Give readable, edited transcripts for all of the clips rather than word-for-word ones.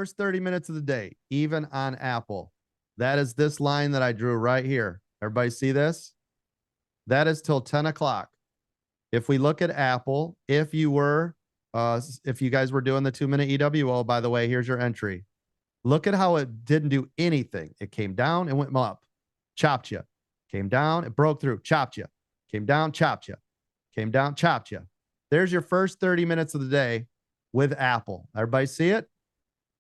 First 30 minutes of the day, even on Apple. That is this line that I drew right here. Everybody see this? That is till 10 o'clock. If we look at Apple, if you guys were doing the 2-minute EWO, by the way, here's your entry. Look at how it didn't do anything. It came down and went up, chopped you. Came down, it broke through, chopped you. Came down, chopped you. Came down, chopped you. There's your first 30 minutes of the day with Apple. Everybody see it?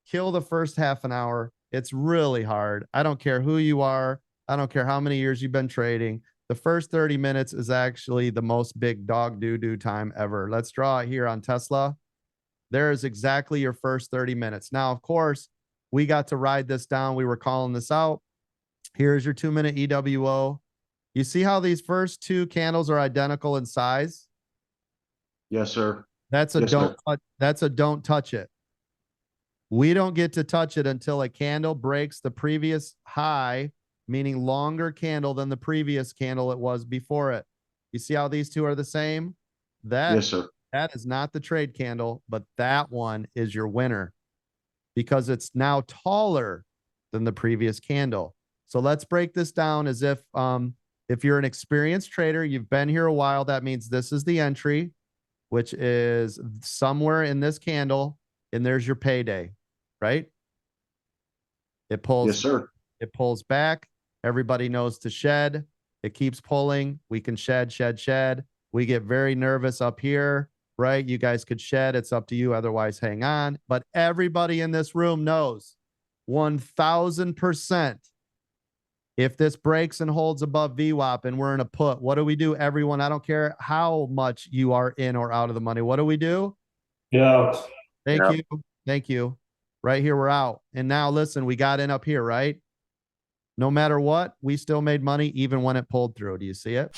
Kill the first half an hour. It's really hard. I don't care who you are. I don't care how many years you've been trading. The first 30 minutes is actually the most big dog doo-doo time ever. Let's draw it here on Tesla. There is exactly your first 30 minutes. Now, of course, we got to ride this down. We were calling this out. Here's your 2-minute EWO. You see how these first two candles are identical in size? Yes, sir. That's a don't touch it. We don't get to touch it until a candle breaks the previous high, meaning longer candle than the previous candle it was before it. You see how these two are the same? Yes, sir. That is not the trade candle, but that one is your winner because it's now taller than the previous candle. So let's break this down as if you're an experienced trader, you've been here a while, that means this is the entry, which is somewhere in this candle, and there's your payday, right? It pulls. Yes, sir. It pulls back. Everybody knows to shed. It keeps pulling. We can shed, shed, shed. We get very nervous up here, right? You guys could shed. It's up to you. Otherwise, hang on. But everybody in this room knows 1000%. If this breaks and holds above VWAP and we're in a put, what do we do, everyone? I don't care how much you are in or out of the money. What do we do? Yeah. Thank you. Thank you. Right here, we're out. And now listen, we got in up here, right? No matter what, we still made money even when it pulled through. Do you see it?